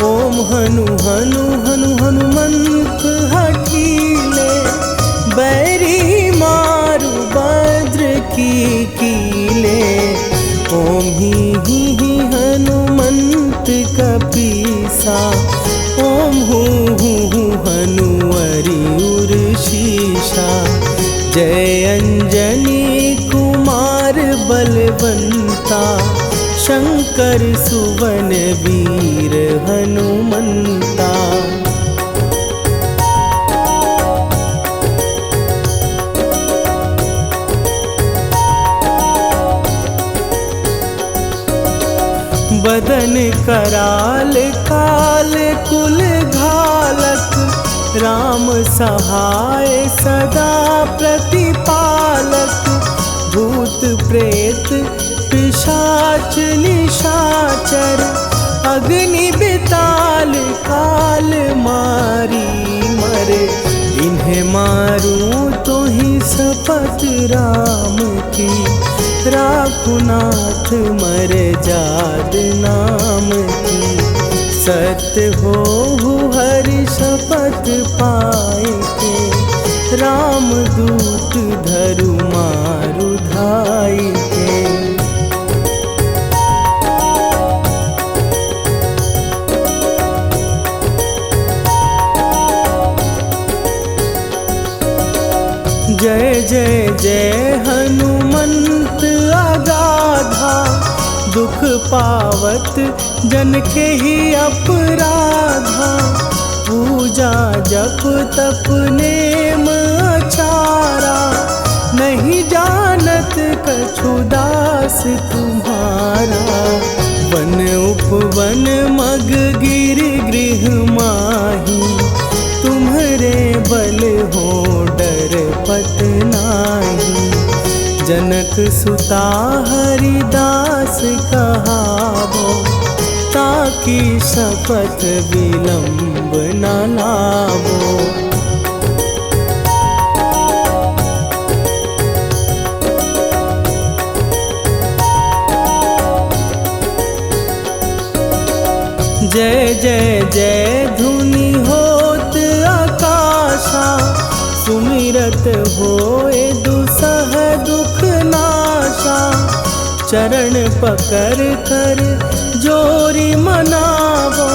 Speaker 1: ओम हनु हनु हनु हनुमंत हठीले, बैरी मारु भद्र की कीले। ओम ही हनुमंत कपीसा, ओम हूँ हनुवरि उर शीशा। जय अंजनी कुमार बलवंता, शंकर सुवन वीर हनुमंता। बदन कराल काल कुल घालक, राम सहाय सदा प्रतिपालक। भूत प्रेत पिशाच निशाचर, अग्नि बिताल काल मारी मरे। इन्हें मारूं तो ही शपथ राम की, राखुनाथ मर जाद नाम की। सत्य हो हरि शपथ पाए के, राम दूत धरु मारु धाई के। जय जय जय हनुमंत अगाधा, दुख पावत जन के ही अपराधा। पूजा जप तप नेम अचारा, नहीं जानत कछु दास तुम्हारा। वन उपवन मग गिर गृह माही, तुम्हरे बल हो डर पत नाही। जनक सुता हरिदास कहावो, ताकि शपथ विलंब न लावो। जय जय जय धुनि होत आकाशा, सुमिरत होए दुसह दुख नाशा। चरण पकड़ कर जोरी मनावो,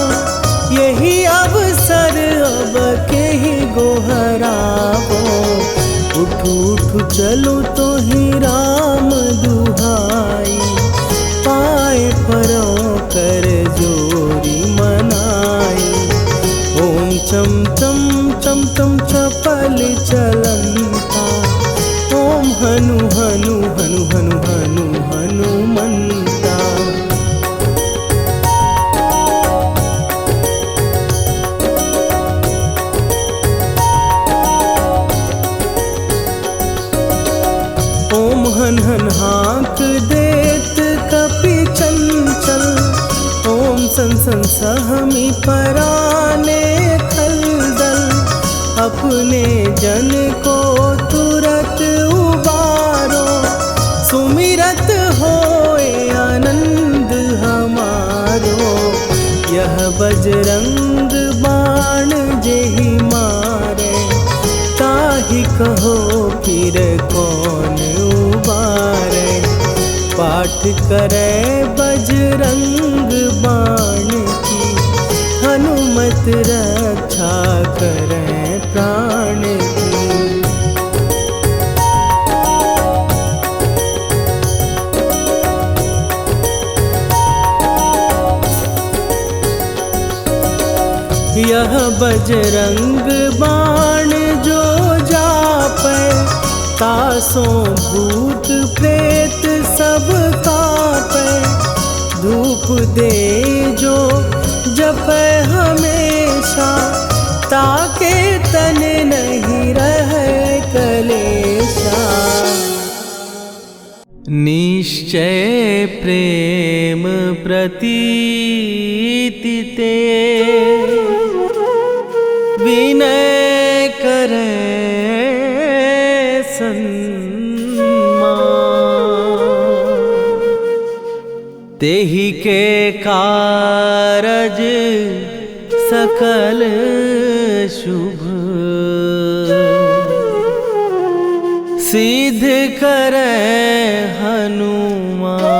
Speaker 1: यही अवसर अब के ही गोहरावो। उठ उठ चलो तो ही राम दुहाई, पाए परों कर जोरी मनाई। ओम चम चम चम चम चपल चलंता, ओम हनु हनु हनु हनु हनु हनुमंता। ओम हन हन हाँक देत कपि चंचल, ओम सन सन सहमी पराने खलदल। अपने जन को तुरत उबारो, सुमिरत होए पाठ करे बजरंग बाण की, हनुमत रक्षा करे प्राण की। यह बजरंग बाण जो जापै, तासों भूत प्रेत सब कापै। धूप दे जो जपै हमेशा, ताके तन नहीं रहे कलेशा। निश्चय प्रेम प्रतीति ते, विनय करे सन्मान। तेहि के कारज सकल शुभ, सिद्ध करे हनुमान।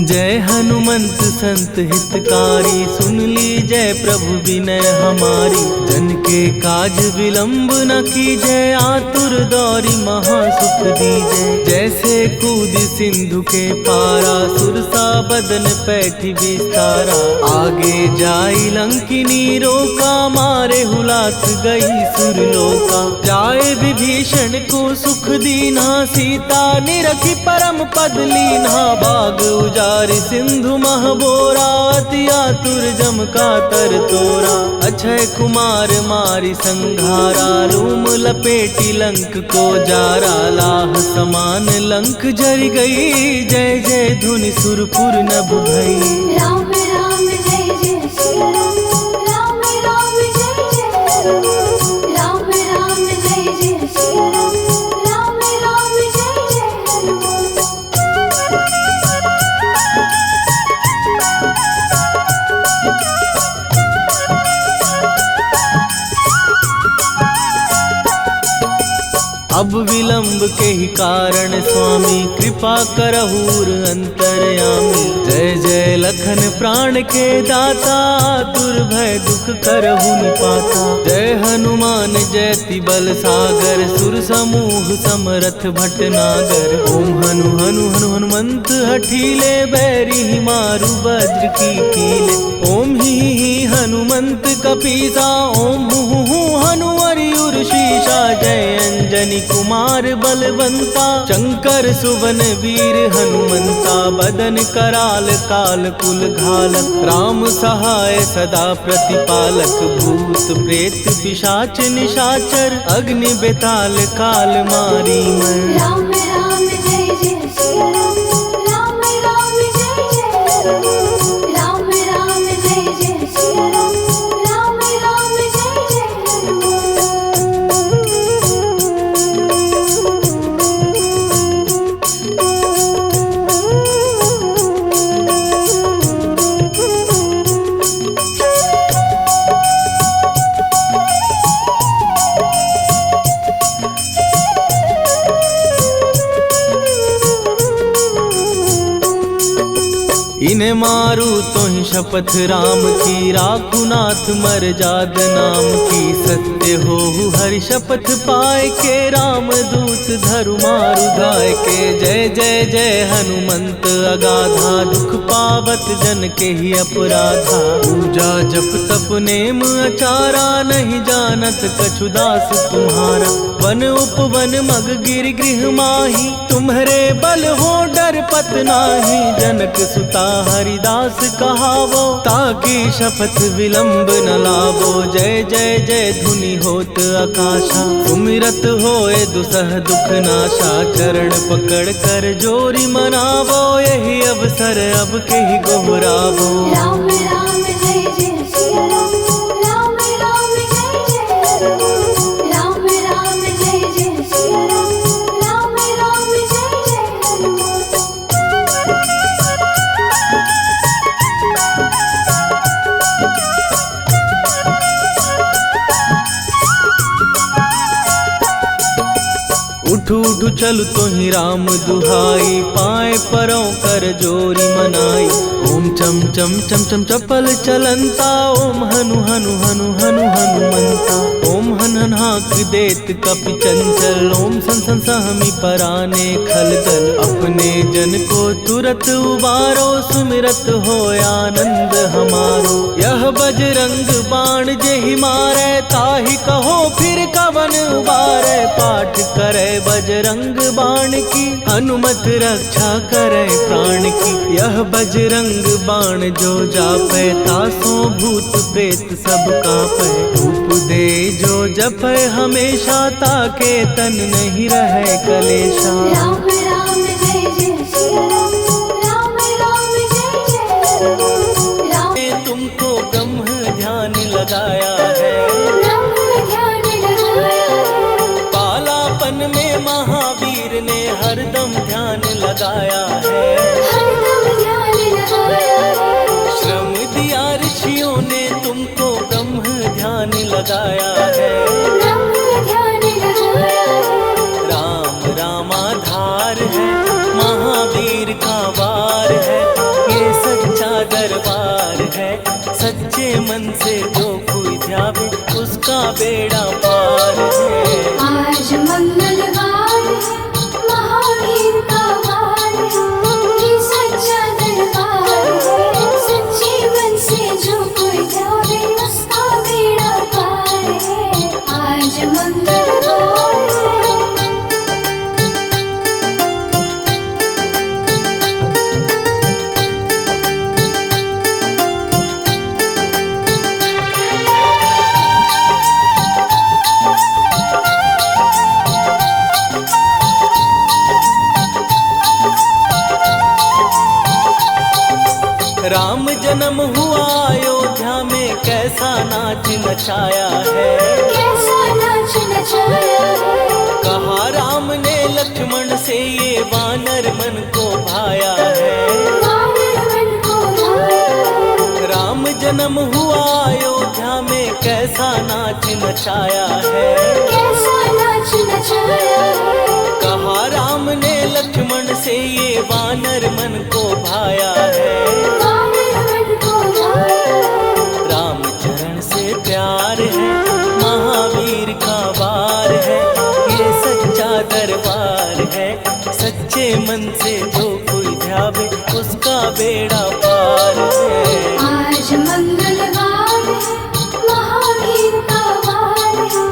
Speaker 1: जय हनुमंत संत हितकारी, सुन ली जय प्रभु विनय हमारी। जन के काज विलंब न कीजय, आतुर दौरी महासुख दीजय। जैसे कूद सिंधु के पारा, सुरसा बदन पैठी विस्तारा। आगे जाई लंकिनी रोका, मारे हुलात गई सुरलोका। जाए विभीषण को सुख दीना, सीता निरखी परम पद लीना। बाग उजारि सिंधु महबोरा, अति आतुर जम का तर तोरा। अक्षय कुमार मारि संघारा, रूम लपेटी लंक को जारा। लाह समान लंक जरि गई, जय जय धुनि सुरपुर नभ भई।
Speaker 2: राम राम जय जय श्री राम, राम राम जय जय हनुमान। राम राम जय जय श्री राम, राम राम जय जय हनुमान।
Speaker 1: अब विलंब के ही कारण स्वामी, कृपा करहूर अंतरयामी। जय जय लखन प्राण के दाता, दुर्भय दुख करहु निपाता। जय हनुमान जयति बल सागर, सुर समूह समरथ भटनागर। ओम हनु हनु हनु हनुमंत हठीले, बैरी मारु वज्र की कीले। ओम ही हनुमंत कपीसा, ओम हु हनुमरियुर शीशा। जय अंजनी कुमार बलवंता, शंकर सुवन वीर हनुमंता। बदन कराल काल कुल घालक, राम सहाय सदा प्रतिपालक। भूत प्रेत पिशाच निशाचर, अग्नि बेताल काल मारी मैं।
Speaker 2: राम राम जय जय श्री राम, राम राम जय जय हनुमान। राम राम जय जय श्री राम, राम राम जय जय हनुमान।
Speaker 1: इन्हें मारू तो ही शपथ राम की, राखू नाथ मर जाद नाम की। सत्य हो हरि शपथ पाए के, राम दूत धरु मारु धाय के। जय जय जय हनुमंत अगाधा, दुख पावत जन के ही अपराधा। पूजा जप तप नेम अचारा, नहीं जानत कछु दास तुम्हारा। वन उपवन मग गिर गृह माही, तुम्हारे बल हो डर पत नाही जनक सुता हरिदास कहावो, ताकि शपथ विलंब न लावो। जय जय जय धुनि होत आकाशा, सुमिरत होए दुसह दुख नाशा। चरण पकड़ कर जोरी मनावो, यही अवसर अब के ही गोहरावो।
Speaker 2: राम राम जय जय सिया राम, राम राम जय जय राम। राम राम जय जय सिया राम, राम राम जय जय राम।
Speaker 1: उठू उठू चल तो ही राम दुहाई, पाए परों कर जोरी मनाई। ओम चम चम चम चम चपल चलंता, ओम हनु हनु हनु हनु हनुमंता। ओम हन हन हाक देत कपि चंचल, ओम सन सन सहमी पराने खलदल। अपने जन को तुरत उबारो, सुमिरत हो आनंद हमारो। यह बजरंग बाण जेहि मारे, ताहि कहो फिर कवन उबारे। पाठ करे बजरंग बाण की, हनुमत रक्षा करे प्राण की। यह बजरंग बाण जो जापै, तासों भूत प्रेत सब कापै। धूप दे जो जपै हमेशा, ताके तन नहीं रहे कलेशा।
Speaker 2: राम राम जय जय सिया राम, राम राम जय जय राम। राम
Speaker 1: ने तुमको ब्रह्म ध्यान लगाया है,
Speaker 2: ब्रह्म ध्यान लगाया है।
Speaker 1: बालापन में महावीर ने हरदम ध्यान लगाया है।
Speaker 2: हरदम ध्यान लगाया है।
Speaker 1: श्रम दिया ऋषियों ने तुमको ब्रह्म ध्यान लगाया है।
Speaker 2: ब्रह्म ध्यान लगाया है।
Speaker 1: राम रामाधार है, महावीर का वार है। ये सच्चा दरबार है, सच्चे मन से जो कोई ध्यावे, उसका बेड़ा पार है।
Speaker 2: आज मंगलवार है, महावीर का वार है। ये सच्चा दरबार है, सच्चे मन से जो कोई जावे, उसका बेड़ा पार है। आज मंगलवार है।
Speaker 1: राम जन्म हुआ अयोध्या में, कैसा नाच नचाया है।
Speaker 2: कैसा नाच नचाया है।
Speaker 1: कहा राम ने लक्ष्मण से, ये वानर मन को भाया है।
Speaker 2: वानर मन को भाया है।
Speaker 1: राम जन्म हुआ अयोध्या में, कैसा नाच नचाया है।
Speaker 2: कैसा नाच नचाया है।
Speaker 1: कहा राम ने लक्ष्मण से, ये वानर मन को भाया है।
Speaker 2: वानर मन को भाया है।
Speaker 1: राम चरण से प्यार है, महावीर का वार है। ये सच्चा दरबार है, सच्चे मन से जो कोई ध्यावे, उसका बेड़ा पार है।
Speaker 2: आज मंगलवार है, महावीर का वार है।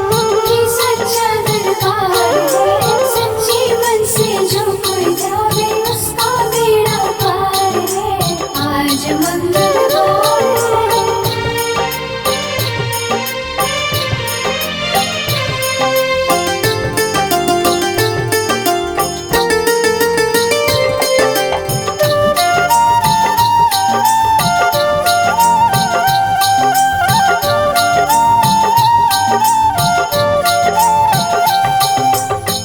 Speaker 2: ये सच्चा दरबार है, सच्चे मन से जो कोई जावे, उसका बेड़ा पार है। आज मंगलवार है।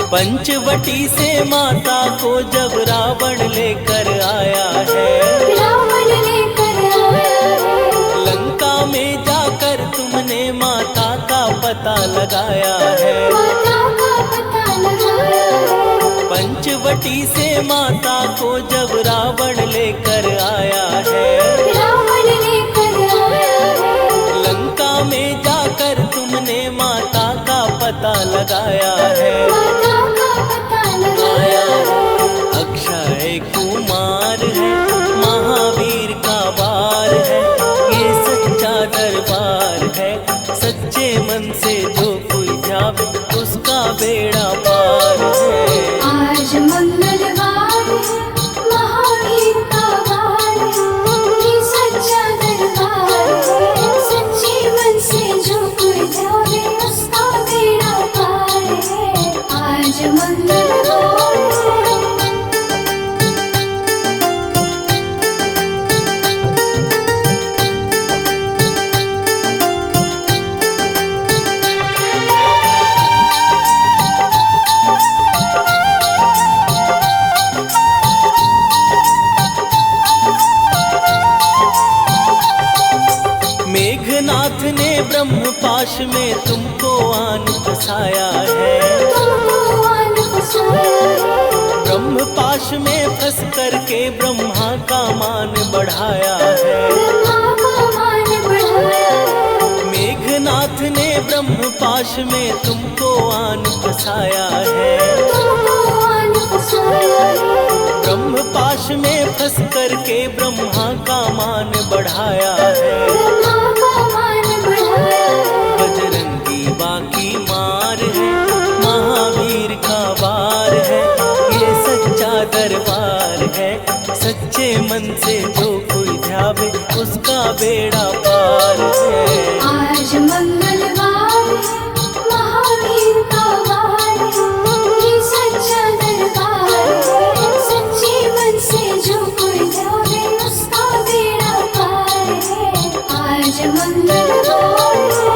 Speaker 1: पंचवटी से माता को जब रावण लेकर आया है,
Speaker 2: रावण लेकर आया है।
Speaker 1: लंका में जाकर तुमने माता का पता लगाया है।
Speaker 2: माता का पता लगाया है।
Speaker 1: पंचवटी से माता को जब रावण लेकर आया है,
Speaker 2: रावण लेकर आया है।
Speaker 1: लंका में जाकर तुमने माता का पता लगाया है।
Speaker 2: माता का पता लगाया है।
Speaker 1: अक्षय कुमार है, महावीर का वार है। ये सच्चा दरबार है, सच्चे मन से जो कोई जावे, उसका बेड़ा पार है।
Speaker 2: आज मंगलवार है,
Speaker 1: पाश में तुमको आन फसाया है,
Speaker 2: तुमको आन फसाया है।
Speaker 1: ब्रह्म पाश में फंस करके ब्रह्मा का मान बढ़ाया है।
Speaker 2: ब्रह्मा का मान बढ़ाया है।
Speaker 1: मेघनाथ ने ब्रह्म पाश में तुमको आन फसाया है,
Speaker 2: तुमको आन फसाया है।
Speaker 1: ब्रह्म पाश में फंस करके ब्रह्मा का मान बढ़ाया है।
Speaker 2: ब्रह्मा का मान बढ़ाया है।
Speaker 1: बजरंगी बाकी मार है, महावीर का वार है, ये सच्चा दरबार है। सच्चे मन से जो कोई ध्यावे उसका बेड़ा पार है।
Speaker 2: आज मंगलवार है, महावीर का वार है, ये सच्चा दरबार है। सच्चे मन से जो कोई जावे उसका बेड़ा पार है। आज मंगलवार है।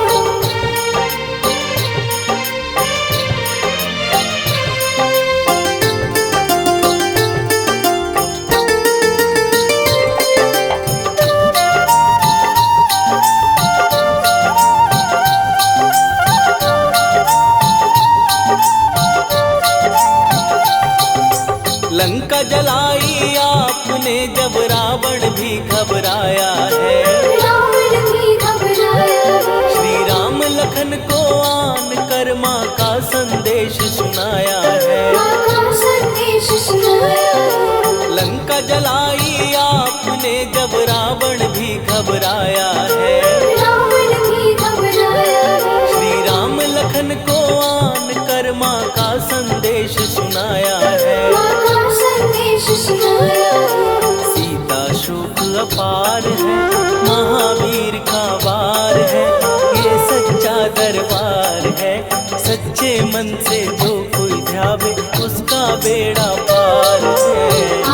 Speaker 1: लंका जलाई आपने जब रावण भी घबराया है,
Speaker 2: रावण भी घबराया है।
Speaker 1: श्री राम लखन को आन कर माँ का संदेश सुनाया है।
Speaker 2: माँ का संदेश सुनाया है।
Speaker 1: लंका जलाई आपने जब रावण भी घबराया है,
Speaker 2: रावण भी घबराया है।
Speaker 1: श्री राम लखन को आन कर माँ का संदेश सुनाया है।
Speaker 2: माँ का संदेश सुनाया है।
Speaker 1: सीता शोक अपार है, महावीर का वार है, ये सच्चा दरबार है। सच्चे मन से जो कोई ध्यावे उसका बेड़ा पार है।